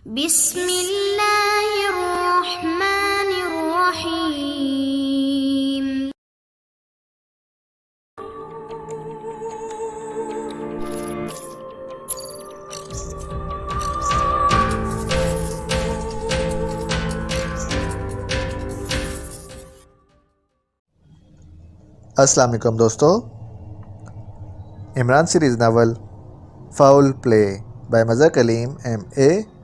बिस्मिल्लाहिर्रहमानिर्रहीम। अस्सलाम वालेकुम दोस्तों। Imran series novel foul play by मज़ा कलीम MA।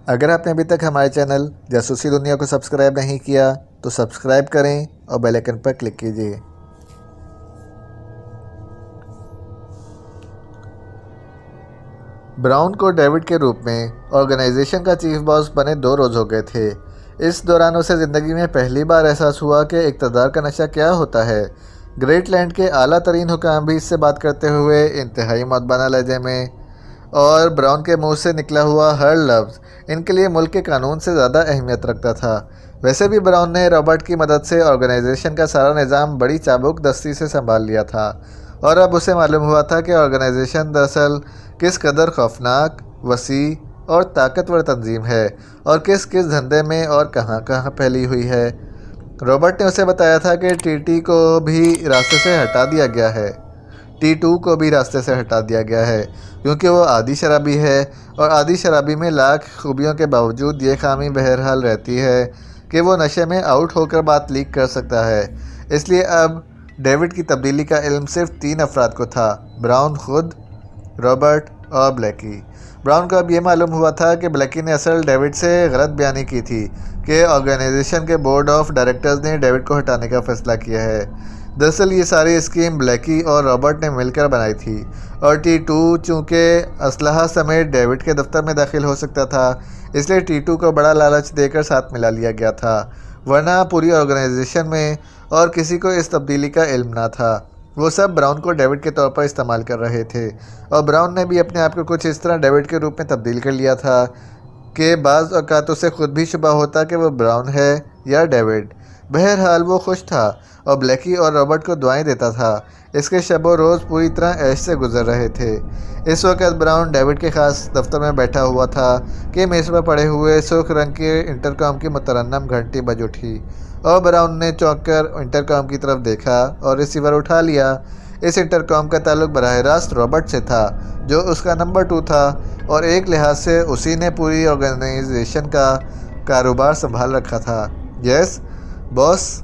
अगर आपने अभी तक हमारे चैनल जासूसी दुनिया को सब्सक्राइब नहीं किया तो सब्सक्राइब करें और बेल आइकन पर क्लिक कीजिए। ब्राउन को डेविड के रूप में ऑर्गेनाइजेशन का चीफ बॉस बने 2 रोज़ हो गए थे। इस दौरान उसे ज़िंदगी में पहली बार एहसास हुआ कि इक़्तिदार का नशा क्या होता है। ग्रेटलैंड के आला तरीन हुकाम भी इससे बात करते हुए इंतहाई मदबाना लहजे में, और ब्राउन के मुंह से निकला हुआ हर लफ्ज़ इनके लिए मुल्क के कानून से ज़्यादा अहमियत रखता था। वैसे भी ब्राउन ने रॉबर्ट की मदद से ऑर्गेनाइजेशन का सारा निज़ाम बड़ी चाबुक दस्ती से संभाल लिया था, और अब उसे मालूम हुआ था कि ऑर्गेनाइजेशन दरअसल किस कदर खौफनाक, वसी और ताकतवर तंजीम है, और किस किस धंधे में और कहाँ कहाँ फैली हुई है। रॉबर्ट ने उसे बताया था कि टीटी को भी रास्ते से हटा दिया गया है, T2 को भी रास्ते से हटा दिया गया है, क्योंकि वो आदी शराबी है, और आदी शराबी में लाख खूबियों के बावजूद ये खामी बहरहाल रहती है कि वो नशे में आउट होकर बात लीक कर सकता है। इसलिए अब डेविड की तब्दीली का इल्म सिर्फ 3 अफराद को था, ब्राउन खुद, रॉबर्ट और ब्लैकी। ब्राउन को अब ये मालूम हुआ था कि ब्लैकी ने असल डेविड से गलत बयानी की थी कि ऑर्गेनाइजेशन के बोर्ड ऑफ डायरेक्टर्स ने डेविड को हटाने का फ़ैसला किया है। दरअसल ये सारी स्कीम ब्लैकी और रॉबर्ट ने मिलकर बनाई थी, और T2 चूँकि असलहा समेत डेविड के दफ्तर में दाखिल हो सकता था, इसलिए T2 को बड़ा लालच देकर साथ मिला लिया गया था, वरना पूरी ऑर्गेनाइजेशन में और किसी को इस तब्दीली का इल्म ना था। वो सब ब्राउन को डेविड के तौर पर इस्तेमाल कर रहे थे, और ब्राउन ने भी अपने आप को कुछ इस तरह डेविड के रूप में तब्दील कर लिया था कि बाज़ औक़ात उसे खुद भी शुबा होता कि वो ब्राउन है या डेविड। बहरहाल वो खुश था और ब्लैकी और रॉबर्ट को दुआएं देता था। इसके शबो रोज़ पूरी तरह ऐश से गुजर रहे थे। इस वक्त ब्राउन डेविड के ख़ास दफ्तर में बैठा हुआ था कि मेज़ पर पड़े हुए सुर्ख रंग के इंटरकॉम की मुतरन्नम घंटी बज उठी, और ब्राउन ने चौंक कर इंटरकॉम की तरफ देखा और रिसीवर उठा लिया। इस इंटरकॉम का ताल्लुक बराह रास्त रॉबर्ट से था, जो उसका नंबर 2 था, और एक लिहाज से उसी ने पूरी ऑर्गेनाइजेशन का कारोबार संभाल रखा था। यस बॉस,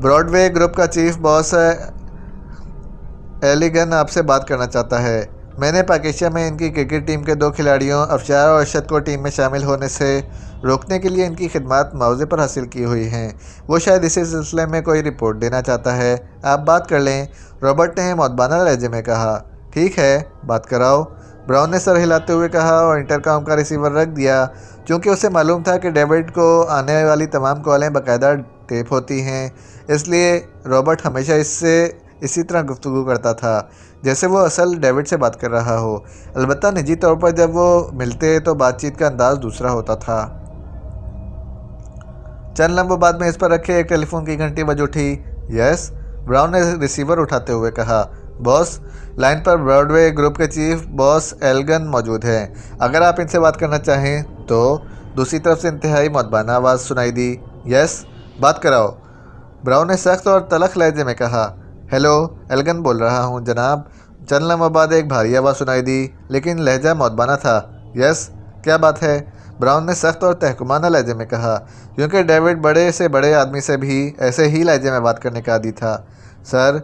ब्रॉडवे ग्रुप का चीफ बॉस एलिगन आपसे बात करना चाहता है। मैंने पाकिस्तान में इनकी क्रिकेट टीम के 2 खिलाड़ियों अफशार और अरशद को टीम में शामिल होने से रोकने के लिए इनकी खिदमत मुआवजे पर हासिल की हुई हैं। वो शायद इसी सिलसिले में कोई रिपोर्ट देना चाहता है, आप बात कर लें, रॉबर्ट ने मौदबाना लहजे में कहा। ठीक है, बात कराओ, ब्राउन ने सर हिलाते हुए कहा, और इंटरकॉम का रिसीवर रख दिया। चूँकि उसे मालूम था कि डेविड को आने वाली तमाम कॉलें बाकायदा टेप होती हैं, इसलिए रॉबर्ट हमेशा इससे इसी तरह गुफ्तगू करता था जैसे वो असल डेविड से बात कर रहा हो। अलबत्ता निजी तौर पर जब वो मिलते तो बातचीत का अंदाज़ दूसरा होता था। चंद लम्हों बाद में इस पर रखे एक टेलीफोन की घंटी बज उठी। यस, ब्राउन ने रिसीवर उठाते हुए कहा। बॉस, लाइन पर ब्रॉडवे ग्रुप के चीफ बॉस एलिगन मौजूद हैं, अगर आप इनसे बात करना चाहें तो। दूसरी तरफ से इंतहाई मदबाना आवाज़ सुनाई दी। यस, बात कराओ, ब्राउन ने सख्त और तलख लहजे में कहा। हेलो, एलिगन बोल रहा हूँ जनाब। चंद लम्हों बाद एक भारी आवाज़ सुनाई दी, लेकिन लहजा मौदबाना था। यस, क्या बात है, ब्राउन ने सख्त और तहकुमाना लहजे में कहा, क्योंकि डेविड बड़े से बड़े आदमी से भी ऐसे ही लहजे में बात करने का आदी था। सर,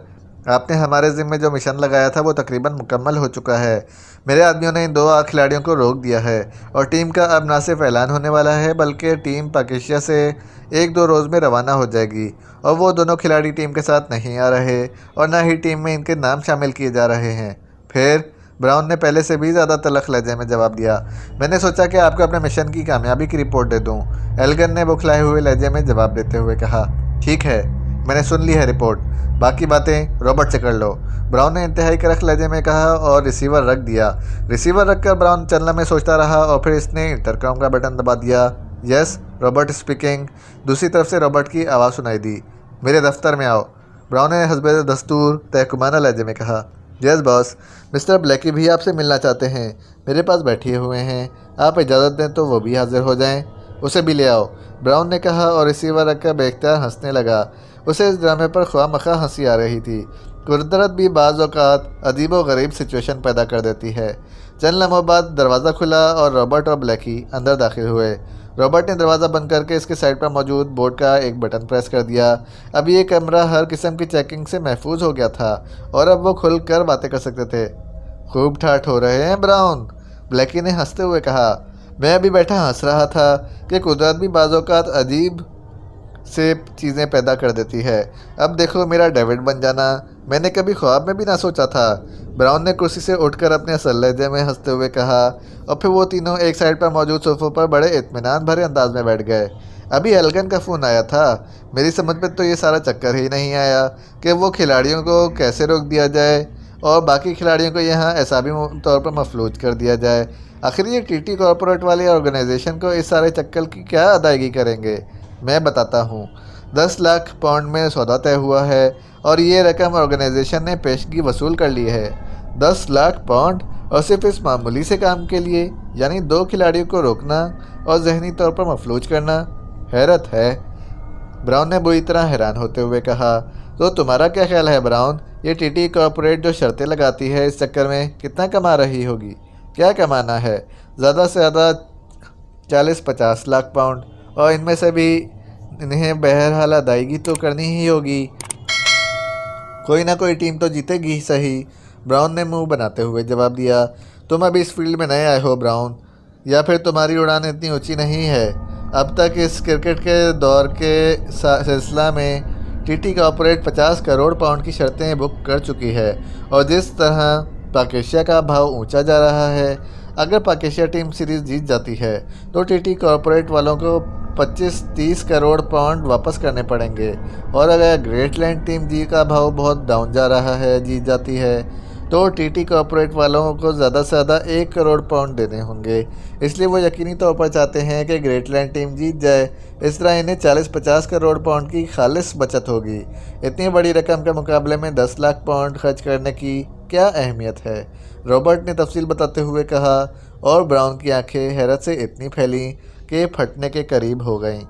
आपने हमारे ज़िम्मे जो मिशन लगाया था वो तकरीबन मुकम्मल हो चुका है। मेरे आदमियों ने इन 2 खिलाड़ियों को रोक दिया है, और टीम का अब ना सिर्फ ऐलान होने वाला है बल्कि टीम पाकिस्तान से 1-2 रोज़ में रवाना हो जाएगी, और वो दोनों खिलाड़ी टीम के साथ नहीं आ रहे, और ना ही टीम में इनके नाम शामिल किए जा रहे हैं। फिर ब्राउन ने पहले से भी ज़्यादा तलख लहजे में जवाब दिया। मैंने सोचा कि आपको अपने मिशन की कामयाबी की रिपोर्ट दे दूँ, एलिगन ने बुखलाए हुए लहजे में जवाब देते हुए कहा। ठीक है, मैंने सुन ली है रिपोर्ट, बाकी बातें रॉबर्ट से कर लो, ब्राउन ने इंतहाई करख लहजे में कहा, और रिसीवर रख दिया। रिसीवर रखकर ब्राउन चंद लम्हे सोचता रहा, और फिर इसने इंटरकॉम का बटन दबा दिया। Yes, Robert speaking. दूसरी तरफ से रॉबर्ट की आवाज़ सुनाई दी। मेरे दफ्तर में आओ, ब्राउन ने हस्बे दस्तूर तहकुमाना लहजे में कहा। यस बॉस, मिस्टर ब्लैकी भी आपसे मिलना चाहते हैं, मेरे पास बैठे हुए हैं, आप इजाज़त दें तो वो भी हाजिर हो जाएं। उसे भी ले आओ, ब्राउन ने कहा और रिसीवर रखकर बेख्तियार हंसने लगा। उसे इस ड्रामे पर ख्वामखा हंसी आ रही थी। कुदरत भी बाज़ औक़ात अजीब व गरीब सिचुएशन पैदा कर देती है। चंद लम्हों बाद दरवाज़ा खुला और रॉबर्ट और ब्लैकी अंदर दाखिल हुए। रॉबर्ट ने दरवाज़ा बंद करके इसके साइड पर मौजूद बोर्ड का एक बटन प्रेस कर दिया। अब ये कमरा हर किस्म की चेकिंग से महफूज हो गया था और अब वो खुल कर बातें कर सकते थे। खूब ठाठ हो रहे हैं ब्राउन, ब्लैकी ने हंसते हुए कहा। मैं अभी बैठा हंस रहा था कि कुदरत भी बाज़ औक़ात अजीब से चीज़ें पैदा कर देती है। अब देखो मेरा डेविड बन जाना, मैंने कभी ख्वाब में भी ना सोचा था। ब्राउन ने कुर्सी से उठकर अपने असल लहजे में हंसते हुए कहा और फिर वो तीनों एक साइड पर मौजूद सोफ़ों पर बड़े इत्मीनान भरे अंदाज में बैठ गए। अभी एल्गन का फ़ोन आया था। मेरी समझ में तो ये सारा चक्कर ही नहीं आया कि वो खिलाड़ियों को कैसे रोक दिया जाए और बाकी खिलाड़ियों को यहाँ एसाबी तौर पर मफलूज कर दिया जाए। आखिर ये टीटी कॉरपोरेट वाले ऑर्गेनाइजेशन को इस सारे चक्कर की क्या अदायगी करेंगे? मैं बताता हूँ। 10 लाख पाउंड में सौदा तय हुआ है और ये रकम ऑर्गेनाइजेशन ने पेशगी वसूल कर ली है। 10 लाख पाउंड और सिर्फ इस मामूली से काम के लिए, यानी 2 खिलाड़ियों को रोकना और जहनी तौर पर मफलूज करना। हैरत है, ब्राउन ने बुरी तरह हैरान होते हुए कहा। तो तुम्हारा क्या ख्याल है ब्राउन, ये टीटी कॉरपोरेट जो शर्तें लगाती है इस चक्कर में कितना कमा रही होगी? क्या कमाना है? ज़्यादा से ज़्यादा 40-50 लाख पाउंड, और इनमें से भी इन्हें बहरहाल अदायगी तो करनी ही होगी। कोई ना कोई टीम तो जीतेगी ही सही, ब्राउन ने मुंह बनाते हुए जवाब दिया। तुम अभी इस फील्ड में नए आए हो ब्राउन, या फिर तुम्हारी उड़ान इतनी ऊंची नहीं है? अब तक इस क्रिकेट के दौर के सिलसिला में टीटी कॉरपोरेट 50 करोड़ पाउंड की शर्तें बुक कर चुकी है और जिस तरह पाकेशिया का भाव ऊंचा जा रहा है, अगर पाकेशिया टीम सीरीज़ जीत जाती है तो टीटी कॉरपोरेट वालों को 25-30 करोड़ पाउंड वापस करने पड़ेंगे, और अगर ग्रेटलैंड टीम जी का भाव बहुत डाउन जा रहा है, जीत जाती है, तो टीटी कॉरपोरेट वालों को ज़्यादा से ज़्यादा 1 करोड़ पाउंड देने होंगे। इसलिए वो यकीनी तौर पर चाहते हैं कि ग्रेटलैंड टीम जीत जाए। इस तरह इन्हें 40-50 करोड़ पाउंड की खालिस बचत होगी। इतनी बड़ी रकम के मुकाबले में 10 लाख पाउंड खर्च करने की क्या अहमियत है? रॉबर्ट ने तफसील बताते हुए कहा, और ब्राउन की आंखें हैरत से इतनी फैलीं कि फटने के करीब हो गईं।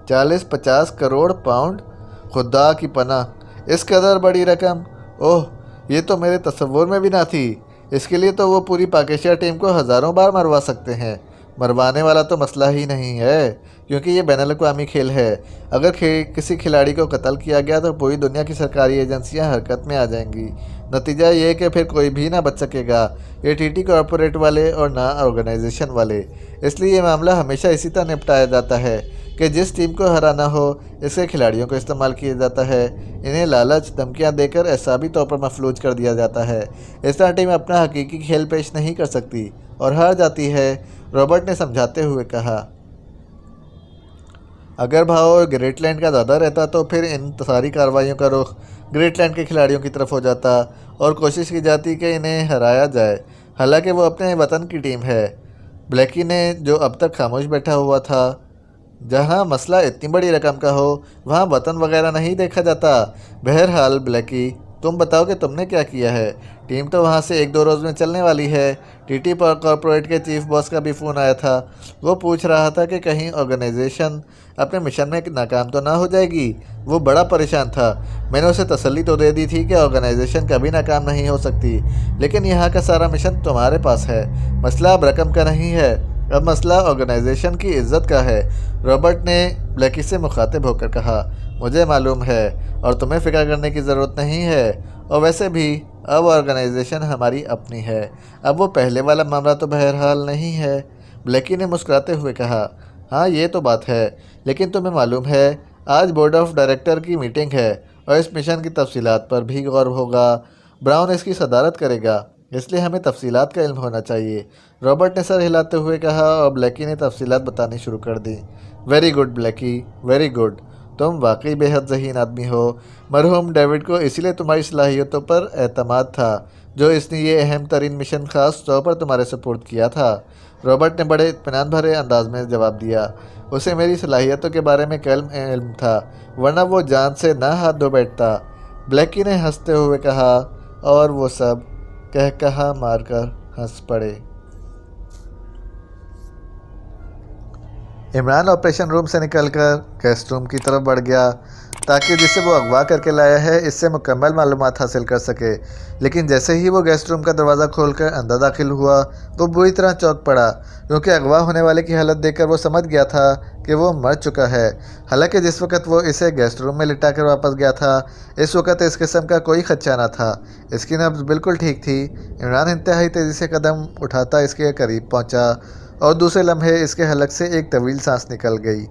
40-50 करोड़ पाउंड, खुदा की पनाह, इस कदर बड़ी रकम! ओह, ये तो मेरे तसव्वुर में भी ना थी। इसके लिए तो वो पूरी पाकिस्तान टीम को हज़ारों बार मरवा सकते हैं। मरवाने वाला तो मसला ही नहीं है, क्योंकि ये बैनुल-अक़वामी खेल है। अगर किसी खिलाड़ी को कत्ल किया गया तो पूरी दुनिया की सरकारी एजेंसियां हरकत में आ जाएंगी। नतीजा ये कि फिर कोई भी ना बच सकेगा, ये टीटी कॉरपोरेट वाले और ना ऑर्गेनाइजेशन वाले। इसलिए ये मामला हमेशा इसी तरह निपटाया जाता है कि जिस टीम को हराना हो इसके खिलाड़ियों को इस्तेमाल किया जाता है। इन्हें लालच, धमकियां देकर एहसाबी तौर पर मफलूज कर दिया जाता है। इस तरह टीम अपना हकीकी खेल पेश नहीं कर सकती और हार जाती है, रॉबर्ट ने समझाते हुए कहा। अगर भाव ग्रेटलैंड का ज़्यादा रहता तो फिर इन सारी कार्रवाइयों का रुख ग्रेटलैंड के खिलाड़ियों की तरफ हो जाता और कोशिश की जाती कि इन्हें हराया जाए। हालांकि वो अपने वतन की टीम है, ब्लैकी ने, जो अब तक खामोश बैठा हुआ था। जहाँ मसला इतनी बड़ी रकम का हो वहाँ वतन वगैरह नहीं देखा जाता। बहरहाल ब्लैकी, तुम बताओ कि तुमने क्या किया है? टीम तो वहाँ से 1-2 रोज़ में चलने वाली है। टीटी कॉरपोरेट के चीफ बॉस का भी फ़ोन आया था। वो पूछ रहा था कि कहीं ऑर्गेनाइजेशन अपने मिशन में नाकाम तो ना हो जाएगी। वो बड़ा परेशान था। मैंने उसे तसल्ली तो दे दी थी कि ऑर्गेनाइजेशन कभी नाकाम नहीं हो सकती, लेकिन यहाँ का सारा मिशन तुम्हारे पास है। मसला अब रकम का नहीं है, अब मसला ऑर्गेनाइजेशन की इज्जत का है, रॉबर्ट ने ब्लैकी से मुखातिब होकर कहा। मुझे मालूम है और तुम्हें फ़िक्र करने की ज़रूरत नहीं है, और वैसे भी अब ऑर्गेनाइजेशन हमारी अपनी है। अब वो पहले वाला मामला तो बहरहाल नहीं है, ब्लैकी ने मुस्कुराते हुए कहा। हाँ, ये तो बात है, लेकिन तुम्हें मालूम है आज बोर्ड ऑफ डायरेक्टर की मीटिंग है और इस मिशन की तफसीलात पर भी गौर होगा। ब्राउन इसकी सदारत करेगा, इसलिए हमें तफसीलात का इल्म होना चाहिए, रॉबर्ट ने सर हिलाते हुए कहा और ब्लैकी ने तफसीलात बतानी शुरू कर दी। Very good Blackie, very good, तुम वाकई बेहद ज़हीन आदमी हो। मरहूम डेविड को इसीलिए तुम्हारी सलाहियतों पर एतमाद था जो इसने ये अहम तरीन मिशन ख़ास तौर पर तुम्हारे सुपुर्द किया था, रॉबर्ट ने बड़े इत्मीनान भरे अंदाज में जवाब दिया। उसे मेरी सलाहियतों के बारे में इल्म था, वरना वो जान से ना हाथ धो बैठता, ब्लैकी ने हंसते हुए कहा, और वो सब कह मारकर हंस पड़े। इमरान ऑपरेशन रूम से निकलकर गेस्ट रूम की तरफ बढ़ गया ताकि जिसे वो अगवा करके लाया है इससे मुकम्मल मालूमात हासिल कर सके। लेकिन जैसे ही वो गेस्ट रूम का दरवाज़ा खोलकर अंदर दाखिल हुआ वो बुरी तरह चौंक पड़ा, क्योंकि अगवा होने वाले की हालत देखकर वो समझ गया था कि वो मर चुका है। हालांकि जिस वक्त वो इसे गेस्ट रूम में लिटा कर वापस गया था इस वक्त इस किस्म का कोई खदशा न था। इसकी नब्ज़ बिल्कुल ठीक थी। इमरान इंतहाई तेज़ी से कदम उठाता इसके करीब पहुँचा और दूसरे लम्हे इसके हलक से एक तवील सांस निकल गई।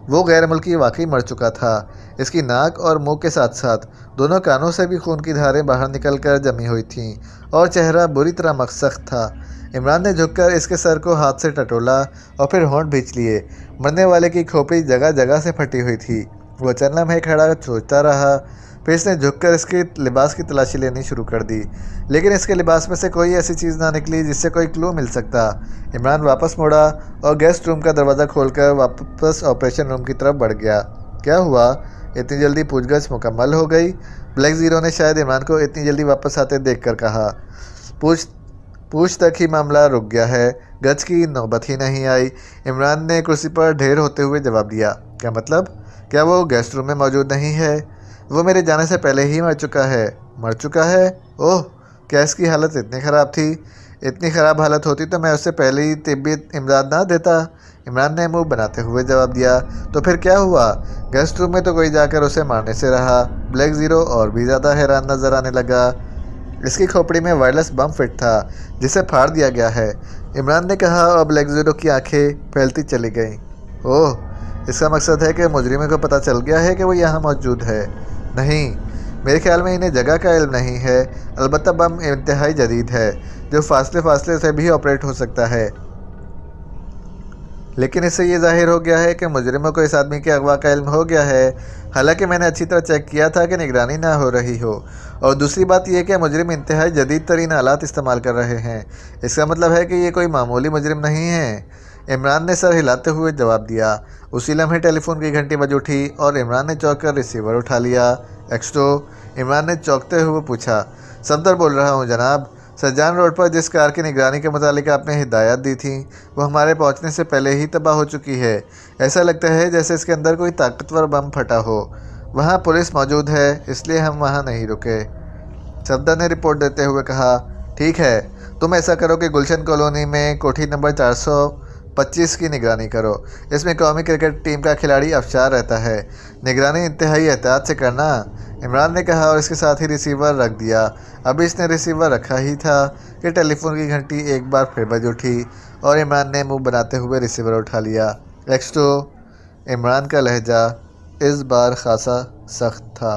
वो गैर मुल्की वाकई मर चुका था। इसकी नाक और मुंह के साथ साथ दोनों कानों से भी खून की धारें बाहर निकलकर जमी हुई थीं और चेहरा बुरी तरह मकसख्त था। इमरान ने झुककर इसके सर को हाथ से टटोला और फिर होंठ भींच लिए। मरने वाले की खोपड़ी जगह जगह से फटी हुई थी। वो चंद लम्हे खड़ा सोचता रहा, फिर इसने झुककर इसके लिबास की तलाशी लेनी शुरू कर दी, लेकिन इसके लिबास में से कोई ऐसी चीज़ ना निकली जिससे कोई क्लू मिल सकता। इमरान वापस मुड़ा और गेस्ट रूम का दरवाज़ा खोलकर वापस ऑपरेशन रूम की तरफ बढ़ गया। क्या हुआ? इतनी जल्दी पूछगछ मुकम्मल हो गई? ब्लैक ज़ीरो ने शायद इमरान को इतनी जल्दी वापस आते देख कर कहा। पूछ तक ही मामला रुक गया है, गज की नौबत ही नहीं आई। इमरान ने कुर्सी पर ढेर होते हुए जवाब दिया। क्या मतलब? क्या वो गेस्ट रूम में मौजूद नहीं है? वो मेरे जाने से पहले ही मर चुका है। मर चुका है? ओह, क्या इसकी हालत इतनी ख़राब थी? इतनी ख़राब हालत होती तो मैं उससे पहले ही तिब्बी इमदाद ना देता। इमरान ने मुंह बनाते हुए जवाब दिया। तो फिर क्या हुआ? गेस्ट रूम में तो कोई जाकर उसे मारने से रहा। ब्लैक ज़ीरो और भी ज़्यादा हैरान नज़र आने लगा। इसकी खोपड़ी में वायरलेस बम फिट था जिसे फाड़ दिया गया है, इमरान ने कहा और ब्लैक ज़ीरो की आंखें फैलती चली गईं। ओह, इसका मकसद है कि मुजरिम को पता चल गया है कि वो यहाँ मौजूद है। नहीं, मेरे ख्याल में इन्हें जगह का इल्म नहीं है। अलबत्ता बम इंतहाई जदीद है जो फासले से भी ऑपरेट हो सकता है। लेकिन इससे ये जाहिर हो गया है कि मुजरिमों को इस आदमी के अगवा का इल्म हो गया है, हालांकि मैंने अच्छी तरह चेक किया था कि निगरानी ना हो रही हो। और दूसरी बात यह कि मुजरिम इंतहाई जदीद तरीन आलात इस्तेमाल कर रहे हैं। इसका मतलब है कि ये कोई मामूली मुजरिम नहीं है। इमरान ने सर हिलाते हुए जवाब दिया। उसी लम्हे टेलीफोन की घंटी बज उठी और इमरान ने चौंक कर रिसीवर उठा लिया। एक्सटो, इमरान ने चौंकते हुए पूछा। सफदर बोल रहा हूँ जनाब। सज्जान रोड पर जिस कार की निगरानी के मुतालिक आपने हिदायत दी थी वो हमारे पहुंचने से पहले ही तबाह हो चुकी है। ऐसा लगता है जैसे इसके अंदर कोई ताकतवर बम फटा हो। वहाँ पुलिस मौजूद है, इसलिए हम वहाँ नहीं रुके। सफदर ने रिपोर्ट देते हुए कहा। ठीक है, तुम ऐसा करो कि गुलशन कॉलोनी में कोठी नंबर 425 की निगरानी करो। इसमें कौमी क्रिकेट टीम का खिलाड़ी अफशार रहता है। निगरानी इंतहाई एहतियात से करना, इमरान ने कहा और इसके साथ ही रिसीवर रख दिया। अभी इसने रिसीवर रखा ही था कि टेलीफोन की घंटी एक बार फिर बज उठी और इमरान ने मुंह बनाते हुए रिसीवर उठा लिया। एक्सटो, इमरान का लहजा इस बार खासा सख्त था।